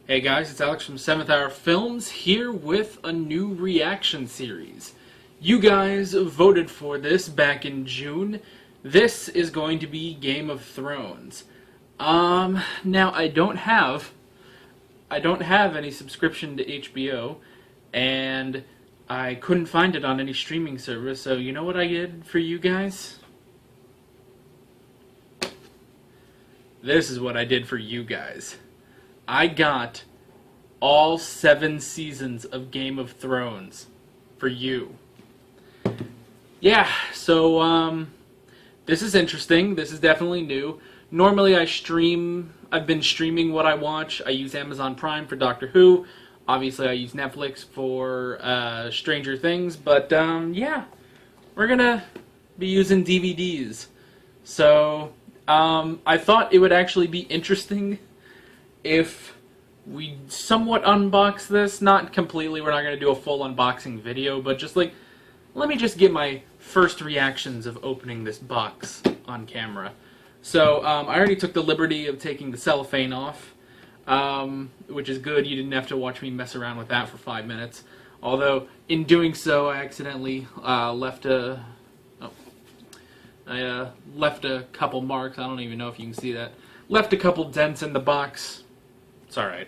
Hey guys, it's Alex from 7th Hour Films here with a new reaction series. You guys voted for this back in June. This is going to be Game of Thrones. Now I don't have any subscription to HBO, and I couldn't find it on any streaming service, so you know what I did for you guys? This is what I did for you guys. I got all 7 seasons of Game of Thrones for you. Yeah, so this is interesting. This is definitely new. Normally I've been streaming what I watch. I use Amazon Prime for Doctor Who. Obviously I use Netflix for Stranger Things, but yeah, we're gonna be using DVDs. So I thought it would actually be interesting if we somewhat unbox this. Not completely, we're not going to do a full unboxing video, but just like, let me just get my first reactions of opening this box on camera. So, I already took the liberty of taking the cellophane off, which is good. You didn't have to watch me mess around with that for 5 minutes. Although, in doing so, I accidentally left a couple marks. I don't even know if you can see that. Left a couple dents in the box. It's alright.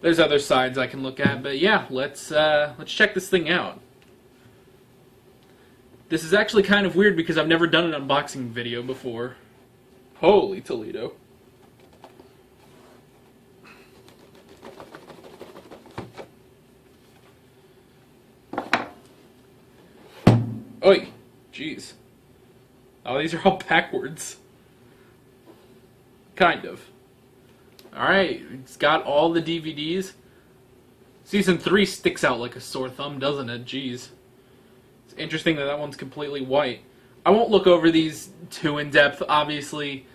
There's other sides I can look at, but yeah, let's check this thing out. This is actually kind of weird because I've never done an unboxing video before. Holy Toledo. Oi! Jeez. Oh, these are all backwards. Kind of. Alright, it's got all the DVDs. Season 3 sticks out like a sore thumb, doesn't it? Jeez. It's interesting that one's completely white. I won't look over these too in depth, obviously.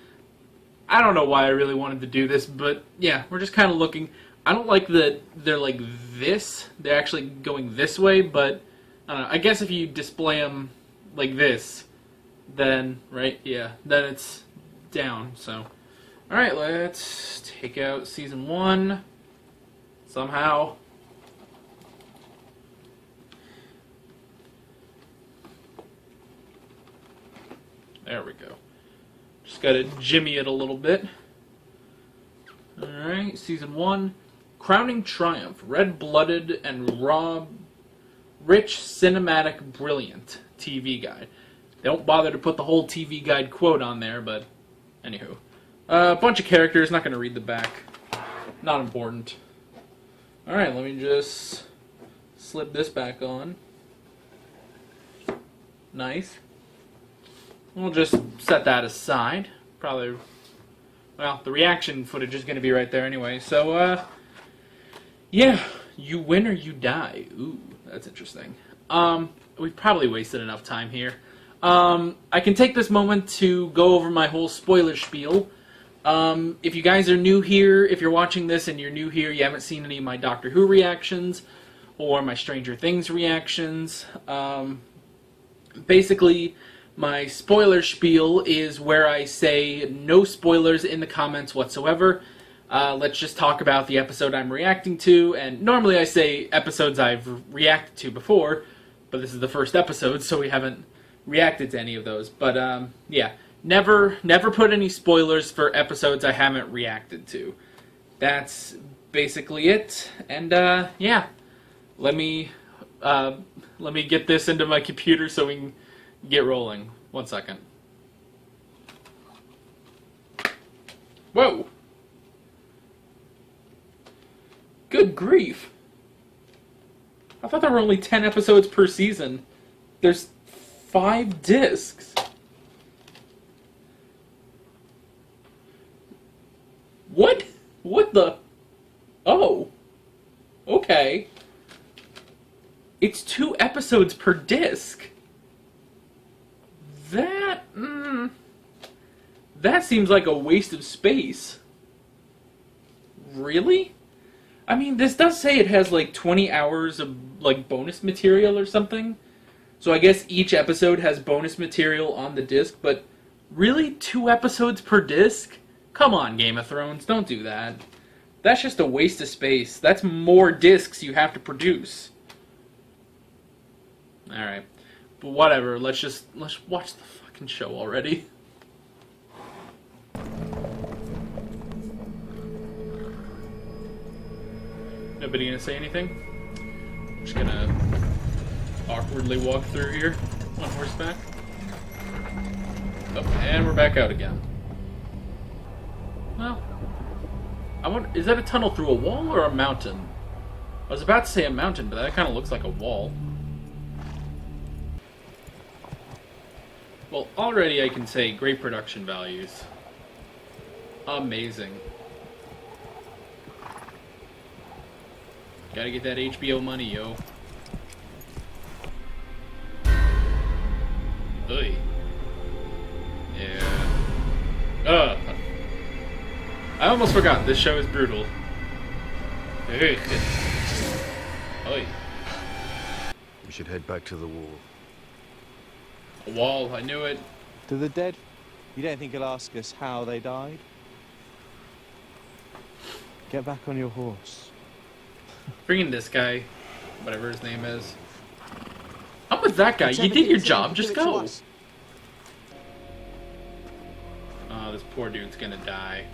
I don't know why I really wanted to do this, but yeah, we're just kind of looking. I don't like that they're like this. They're actually going this way, but I don't know. I guess if you display them like this, then, right, yeah, then it's down, so. Alright, let's take out Season 1, somehow. There we go. Just gotta jimmy it a little bit. Alright, Season 1, Crowning Triumph, Red-Blooded and Raw, Rich, Cinematic, Brilliant TV Guide. They don't bother to put the whole TV Guide quote on there, but anywho. A bunch of characters, not going to read the back. Not important. Alright, let me just slip this back on. Nice. We'll just set that aside. Probably, well, the reaction footage is going to be right there anyway. So, yeah, you win or you die. Ooh, that's interesting. We've probably wasted enough time here. I can take this moment to go over my whole spoiler spiel. If you guys are new here, if you're watching this and you're new here, you haven't seen any of my Doctor Who reactions or my Stranger Things reactions, basically my spoiler spiel is where I say no spoilers in the comments whatsoever. Let's just talk about the episode I'm reacting to, and normally I say episodes I've reacted to before, but this is the first episode, so we haven't reacted to any of those. But, yeah. Never put any spoilers for episodes I haven't reacted to. That's basically it. And yeah, let me get this into my computer so we can get rolling. 1 second. Whoa! Good grief! I thought there were only 10 episodes per season. There's 5 discs. What? What the? Oh. Okay. It's 2 episodes per disc. That seems like a waste of space. Really? I mean, this does say it has like 20 hours of like bonus material or something. So I guess each episode has bonus material on the disc, but really 2 episodes per disc? Come on, Game of Thrones, don't do that. That's just a waste of space. That's more discs you have to produce. Alright. But whatever, let's watch the fucking show already. Nobody gonna say anything? I'm just gonna awkwardly walk through here on horseback. Oh, and we're back out again. Well, I wonder, is that a tunnel through a wall or a mountain? I was about to say a mountain, but that kind of looks like a wall. Well, already I can say great production values. Amazing. Gotta get that HBO money, yo. Oy. Yeah. I almost forgot, this show is brutal. Oy. We should head back to the wall. A wall, I knew it. To the dead? You don't think he'll ask us how they died? Get back on your horse. Bring in this guy, whatever his name is. I'm with that guy. You did your job, just go. Oh, this poor dude's gonna die.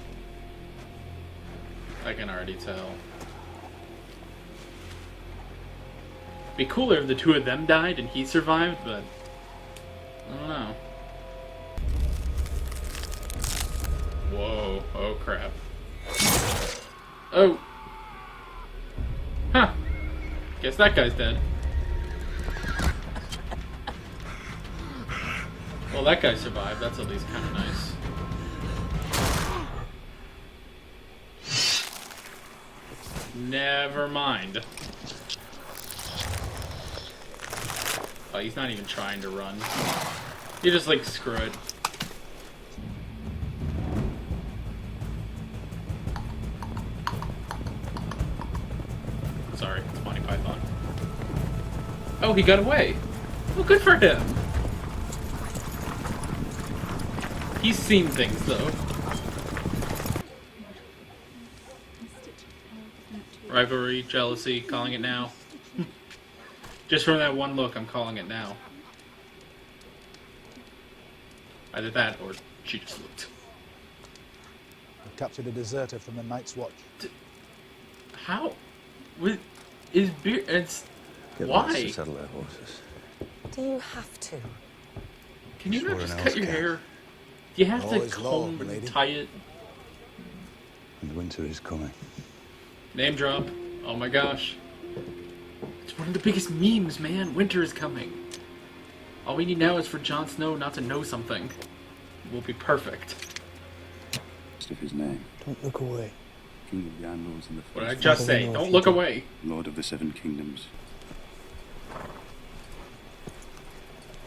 I can already tell. Be cooler if the two of them died and he survived, but I don't know. Whoa, oh crap. Oh. Huh. Guess that guy's dead. Well, that guy survived. That's at least kind of nice. Never mind. Oh, he's not even trying to run. You're just like, screw it. Sorry, it's Monty Python. Oh, he got away. Well, good for him. He's seen things, though. Rivalry, jealousy, calling it now. Just from that one look, I'm calling it now. Either that, or she just looked. We captured a deserter from the Night's Watch. How? With is beer? It's Get why? to settle their horses. Do you have to? Can you not Sure just an cut else your can. hair? Do you have Law to is law, comb and lady. tie it? And winter is coming. Name drop. Oh my gosh. It's one of the biggest memes, man. Winter is coming. All we need now is for Jon Snow not to know something. We'll be perfect. Of his name, Don't look away. King of the Andals and the What did I First, just say? Don't look away. Lord of the Seven Kingdoms.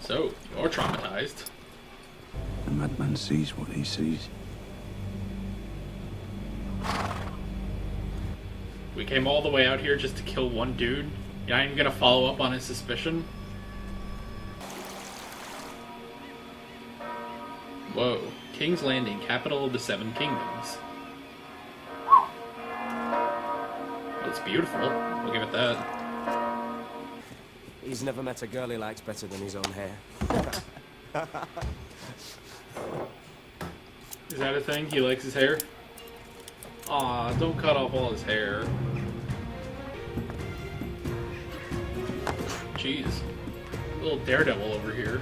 So, you're traumatized. The madman sees what he sees. We came all the way out here just to kill one dude. You're not even gonna follow up on his suspicion? Whoa. King's Landing, capital of the Seven Kingdoms. Well, it's beautiful. We'll give it that. He's never met a girl he likes better than his own hair. Is that a thing? He likes his hair? Aw, don't cut off all his hair. Jeez. Little daredevil over here.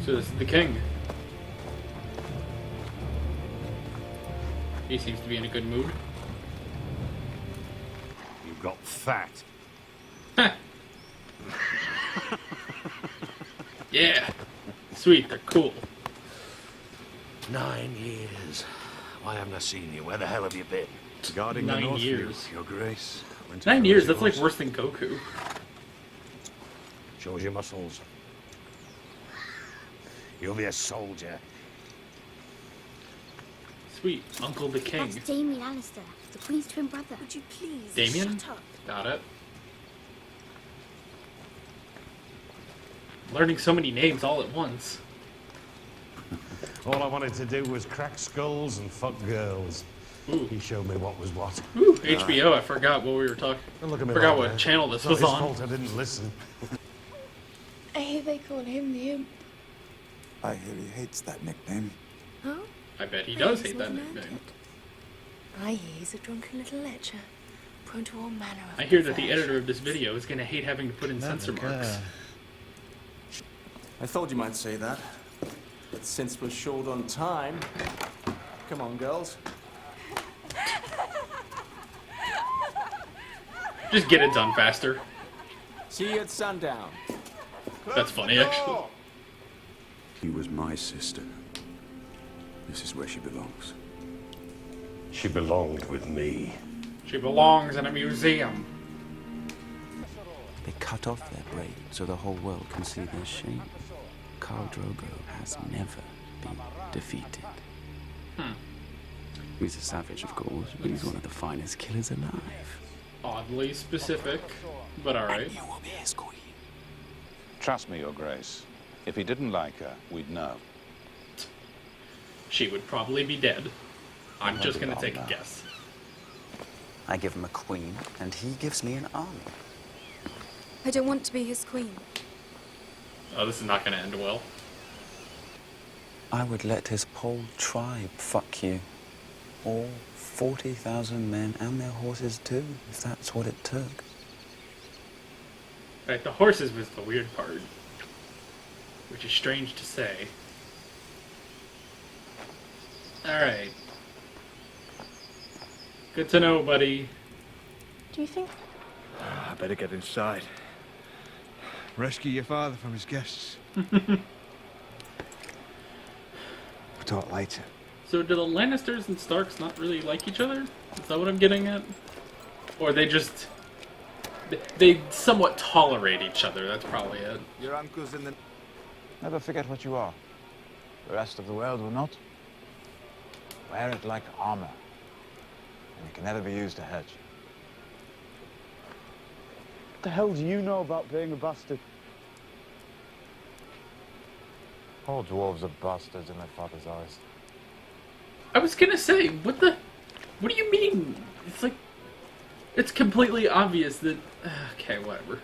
So this is the king. He seems to be in a good mood. You got fat. Yeah. Sweet, they're cool. 9 years. Why haven't I seen you? Where the hell have you been? Guarding 9 the North years. View, Your Grace. 9 years, that's like worse than Goku. Shows your muscles. You'll be a soldier. Sweet, Uncle the King. That's Damien Lannister, the Queen's twin brother. Would you please Damien? shut up? Got it. Learning so many names all at once. All I wanted to do was crack skulls and fuck girls. He showed me what was what. Ooh, HBO. I forgot what we were talking. And look at me Forgot like what that. channel this It's not was his on. fault I didn't listen. I hear they call him the imp. I hear he hates that nickname. Oh? I bet he I does hear hate he's that more than nickname. I hear he's a drunken little lecher, prone to all manner of I hear that the perversion. editor of this video is going to hate having to put in censor marks. I thought you might say that. But since we're short on time, come on, girls. Just get it done faster. See you at sundown. That's funny, actually. She was my sister. This is where she belongs. She belonged with me. She belongs in a museum. They cut off their brain so the whole world can see their shame. Khal Drogo has never been defeated. He's a savage, of course, but he's one of the finest killers alive. Oddly specific, but alright. You will be his queen. Trust me, Your Grace. If he didn't like her, we'd know. She would probably be dead. I'm just going to take a guess. I give him a queen, and he gives me an army. I don't want to be his queen. Oh, this is not going to end well. I would let his whole tribe fuck you. All 40,000 men and their horses too, if that's what it took. Right, the horses was the weird part. Which is strange to say. Alright. Good to know, buddy. Do you think? I better get inside. Rescue your father from his guests. We'll talk later. So do the Lannisters and Starks not really like each other? Is that what I'm getting at? Or they just... They somewhat tolerate each other, that's probably it. Your uncle's in the... Never forget what you are. The rest of the world will not. Wear it like armor. And it can never be used to hedge. What the hell do you know about being a bastard? All dwarves are bastards in their father's eyes. I was gonna say, what do you mean? It's like, it's completely obvious that, okay, whatever.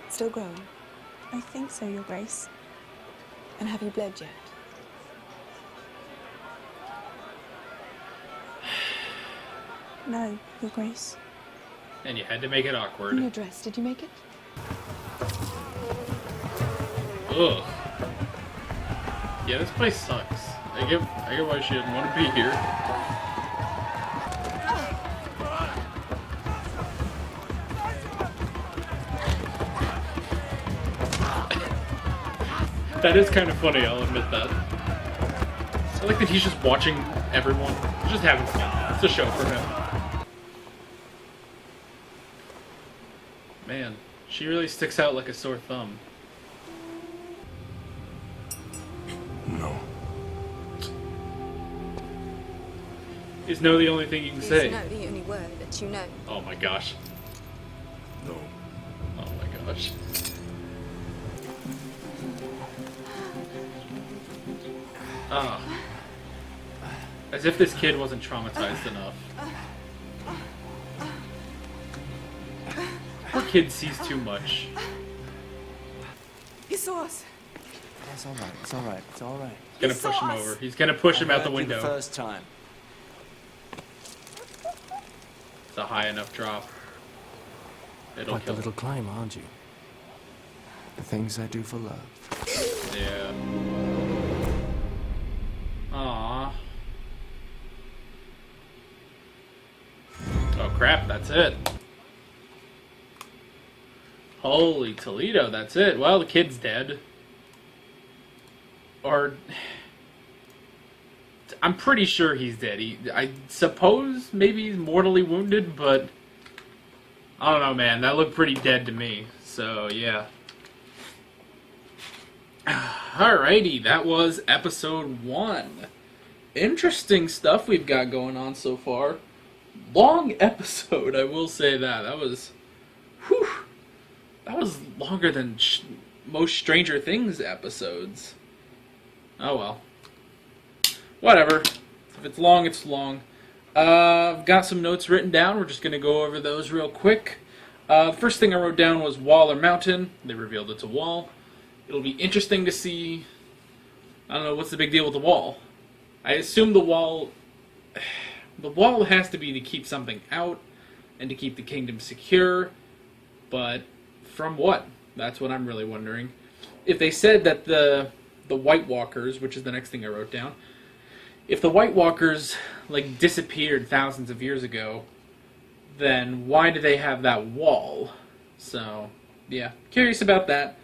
Still growing? I think so, Your Grace. And have you bled yet? No, Your Grace. And you had to make it In awkward. your dress, did you make it? Ugh. Yeah, this place sucks. I get why she didn't want to be here. That is kind of funny, I'll admit that. I like that he's just watching everyone. He's just having fun. It's a show for him. Man, she really sticks out like a sore thumb. No. Is no the only thing you can say? Is no the only word that you know? Oh my gosh. No. Oh my gosh. Ah. As if this kid wasn't traumatized enough. Poor kid sees too much. You saw us. It's all right. It's all right. It's all right. Gonna push him over. He's gonna push him out the I heard you window. The first time. It's a high enough drop. It'll Like a kill little climb, aren't you? The things I do for love. Yeah. Aww. Oh crap, that's it. Holy Toledo, that's it. Well, the kid's dead. Or... I'm pretty sure he's dead. I suppose maybe he's mortally wounded, but... I don't know, man. That looked pretty dead to me. So, yeah. Alrighty, that was episode 1. Interesting stuff we've got going on so far. Long episode, I will say that. That was... Whew. That was longer than most Stranger Things episodes. Oh well. Whatever. If it's long, it's long. I've got some notes written down. We're just going to go over those real quick. The first thing I wrote down was wall or mountain. They revealed it's a wall. It'll be interesting to see... I don't know, what's the big deal with the wall? I assume the wall has to be to keep something out and to keep the kingdom secure, but from what? That's what I'm really wondering. If they said that the White Walkers, which is the next thing I wrote down, if the White Walkers like disappeared thousands of years ago, then why do they have that wall? So, yeah, curious about that.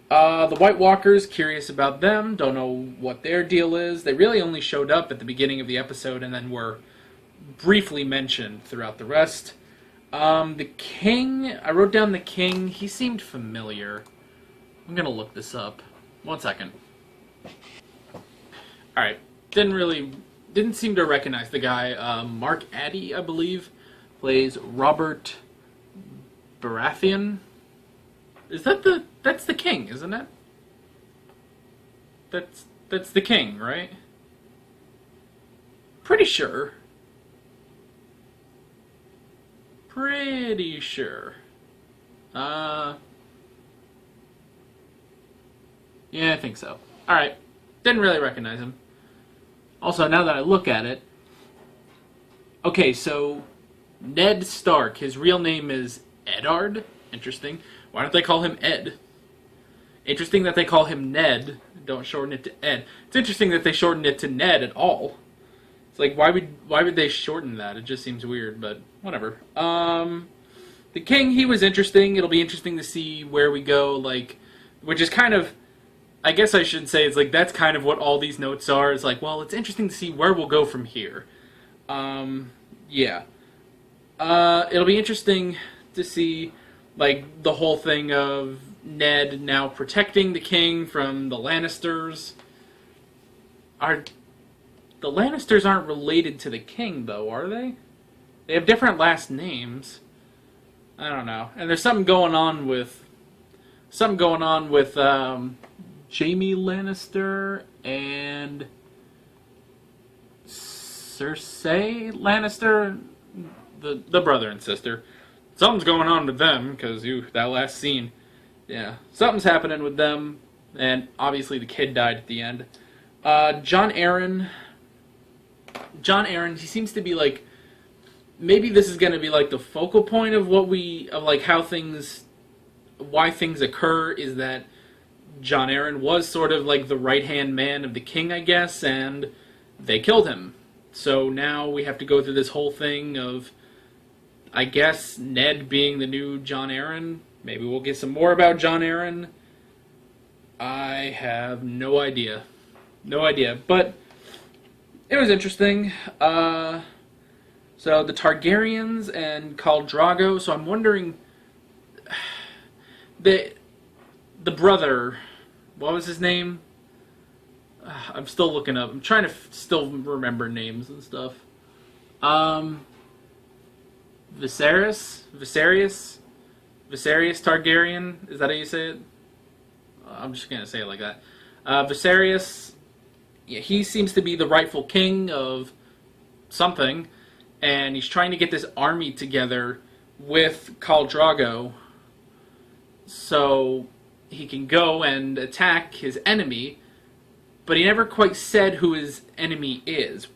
The White Walkers, curious about them. Don't know what their deal is. They really only showed up at the beginning of the episode and then were briefly mentioned throughout the rest. The King, I wrote down the King. He seemed familiar. I'm going to look this up. 1 second. Alright. Didn't seem to recognize the guy. Mark Addy, I believe, plays Robert Baratheon. That's the King, isn't it? That's the King, right? Pretty sure. Pretty sure. Yeah, I think so. Alright. Didn't really recognize him. Also, now that I look at it... Okay, so... Ned Stark, his real name is Eddard. Interesting. Why don't they call him Ed? Interesting that they call him Ned. Don't shorten it to Ed. It's interesting that they shortened it to Ned at all. It's like, why would they shorten that? It just seems weird, but whatever. The King, he was interesting. It'll be interesting to see where we go, like, which is kind of, I guess I should say, it's like, that's kind of what all these notes are. It's like, well, it's interesting to see where we'll go from here. Yeah. It'll be interesting to see, like, the whole thing of Ned now protecting the King from the Lannisters. The Lannisters aren't related to the King, though, are they? They have different last names. I don't know. And there's something going on with Jaime Lannister and Cersei Lannister, the brother and sister. Something's going on with them, because that last scene. Yeah. Something's happening with them, and obviously the kid died at the end. Jon Arryn, he seems to be like, maybe this is going to be like the focal point of why things occur, is that Jon Arryn was sort of like the right-hand man of the king, I guess, and they killed him. So now we have to go through this whole thing of, I guess, Ned being the new Jon Arryn. Maybe we'll get some more about Jon Arryn. I have no idea. No idea. But it was interesting. So the Targaryens and Khal Drogo. So I'm wondering, the brother, what was his name? I'm still looking up. I'm trying to still remember names and stuff. Viserys Targaryen. Is that how you say it? I'm just gonna say it like that. Viserys. Yeah, he seems to be the rightful king of something, and he's trying to get this army together with Khal Drogo so he can go and attack his enemy, but he never quite said who his enemy is.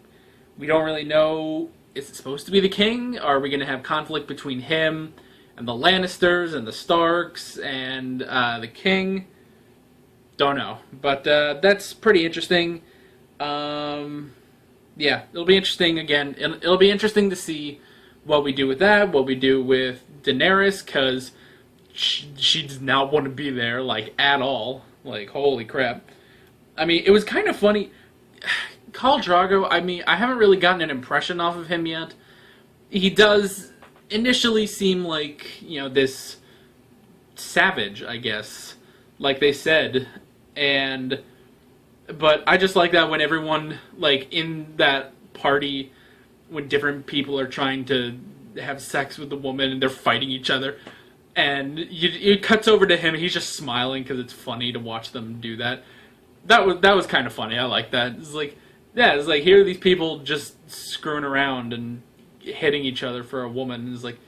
We don't really know. Is it supposed to be the king? Are we going to have conflict between him and the Lannisters and the Starks and the king? Don't know. But that's pretty interesting. Yeah, it'll be interesting again. It'll be interesting to see what we do with that, what we do with Daenerys, because she does not want to be there, like, at all. Like, holy crap. I mean, it was kind of funny. Khal Drogo, I mean, I haven't really gotten an impression off of him yet. He does initially seem like, you know, this savage, I guess, like they said. But I just like that when everyone, like, in that party, when different people are trying to have sex with the woman and they're fighting each other, and it cuts over to him and he's just smiling because it's funny to watch them do that. that was kind of funny. I like that. It's like, yeah, it's like here are these people just screwing around and hitting each other for a woman. It's like,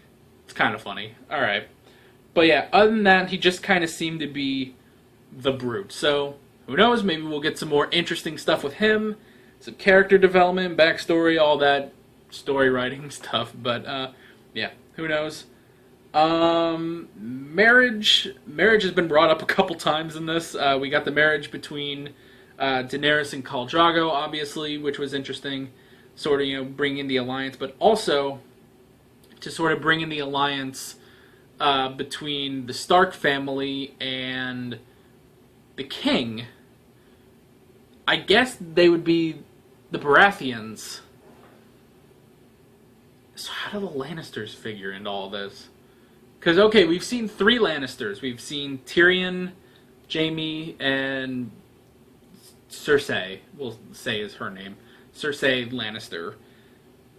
it's kind of funny. All right, but yeah, other than that, he just kind of seemed to be the brute. So who knows? Maybe we'll get some more interesting stuff with him, some character development, backstory, all that story writing stuff. But yeah, who knows? Marriage has been brought up a couple times in this. We got the marriage between Daenerys and Khal Drogo, obviously, which was interesting, sort of, you know, bringing in the alliance, but also to sort of bring in the alliance between the Stark family and the king. I guess they would be the Baratheons. So how do the Lannisters figure into all this? Because, okay, we've seen 3 Lannisters. We've seen Tyrion, Jaime, and Cersei. We'll say is her name. Cersei Lannister.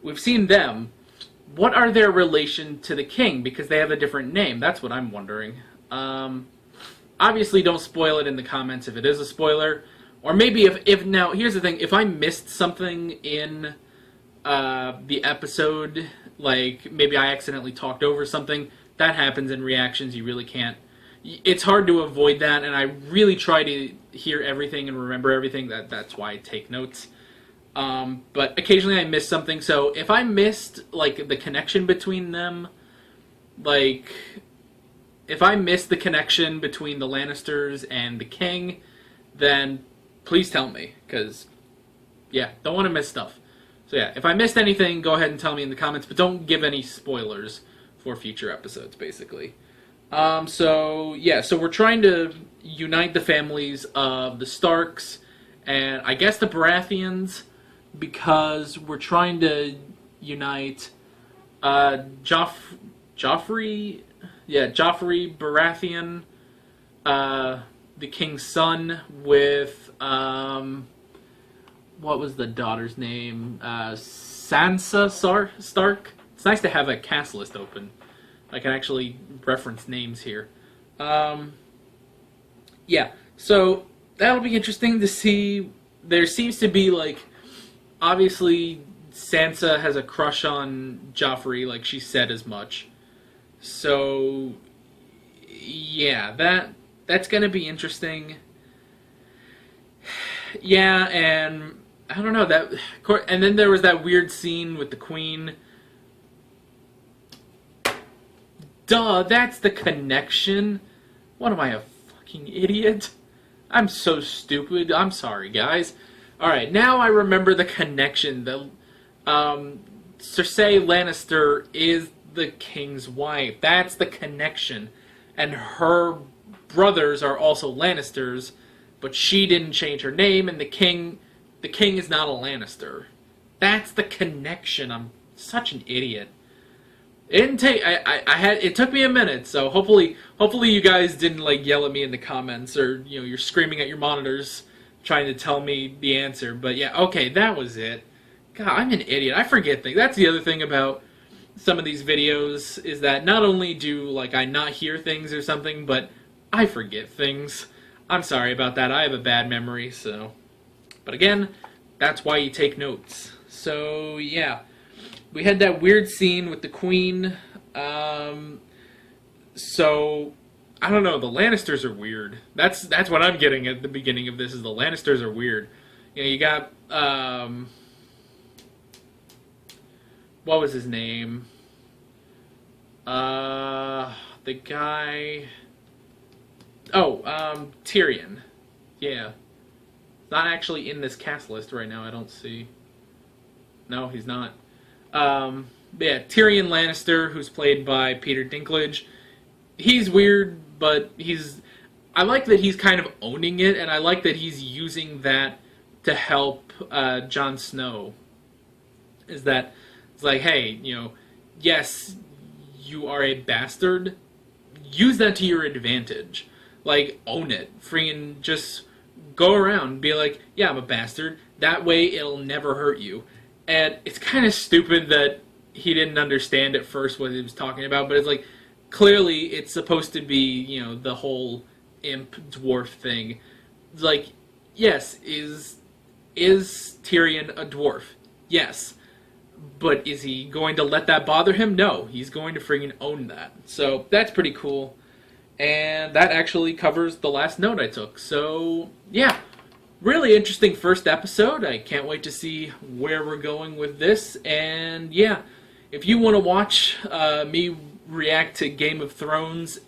We've seen them. What are their relation to the king? Because they have a different name. That's what I'm wondering. Obviously, don't spoil it in the comments if it is a spoiler. Or maybe if now, here's the thing. If I missed something in the episode, like maybe I accidentally talked over something, that happens in reactions. You really can't. It's hard to avoid that, and I really try to hear everything and remember everything. That's why I take notes. But occasionally I miss something. So if I missed like the connection between them, like if I missed the connection between the Lannisters and the king, then please tell me, because yeah, don't want to miss stuff. So yeah, if I missed anything, go ahead and tell me in the comments, but don't give any spoilers for future episodes, basically. So yeah, so we're trying to unite the families of the Starks and I guess the Baratheons, because we're trying to unite Joffrey Baratheon, the king's son, with what was the daughter's name? Sansa Stark. It's nice to have a cast list open. I can actually reference names here. Yeah, so that'll be interesting to see. There seems to be, like, obviously Sansa has a crush on Joffrey, like she said as much. So yeah, that's gonna be interesting. Yeah, and I don't know that. And then there was that weird scene with the Queen. Duh, that's the connection. What am I, a fucking idiot? I'm so stupid. I'm sorry, guys. Alright, now I remember the connection. The Cersei Lannister is the king's wife. That's the connection. And her brothers are also Lannisters, but she didn't change her name, and the king is not a Lannister. That's the connection. I'm such an idiot. It didn't take. It took me a minute. So hopefully you guys didn't like yell at me in the comments, or you're screaming at your monitors trying to tell me the answer. But yeah, okay, that was it. God, I'm an idiot. I forget things. That's the other thing about some of these videos, is that not only do I not hear things or something, but I forget things. I'm sorry about that. I have a bad memory. So, but again, that's why you take notes. So yeah. We had that weird scene with the Queen. So I don't know. The Lannisters are weird. That's what I'm getting at the beginning of this. Is the Lannisters are weird. You got what was his name? The guy. Oh, Tyrion. Yeah, not actually in this cast list right now. I don't see. No, he's not. Yeah, Tyrion Lannister, who's played by Peter Dinklage. He's weird, but I like that he's kind of owning it, and I like that he's using that to help Jon Snow. Is that it's like, hey, yes, you are a bastard. Use that to your advantage. Like, own it. Freaking just go around, be like, yeah, I'm a bastard. That way, it'll never hurt you. And it's kind of stupid that he didn't understand at first what he was talking about, but it's like, clearly it's supposed to be, the whole imp dwarf thing. It's like, yes, is Tyrion a dwarf? Yes. But is he going to let that bother him? No. He's going to friggin' own that. So that's pretty cool. And that actually covers the last note I took. So, yeah. Really interesting first episode. I can't wait to see where we're going with this. And, yeah. If you want to watch me react to Game of Thrones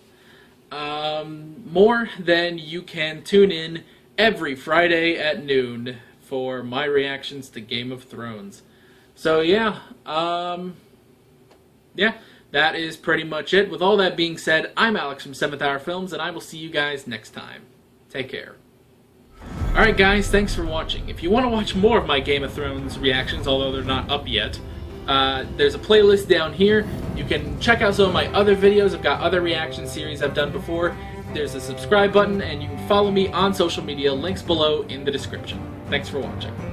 more, then you can tune in every Friday at noon for my reactions to Game of Thrones. So yeah, that is pretty much it. With all that being said, I'm Alex from 7th Hour Films, and I will see you guys next time. Take care. Alright guys, thanks for watching. If you want to watch more of my Game of Thrones reactions, although they're not up yet, there's a playlist down here. You can check out some of my other videos. I've got other reaction series I've done before. There's a subscribe button, and you can follow me on social media, links below in the description. Thanks for watching.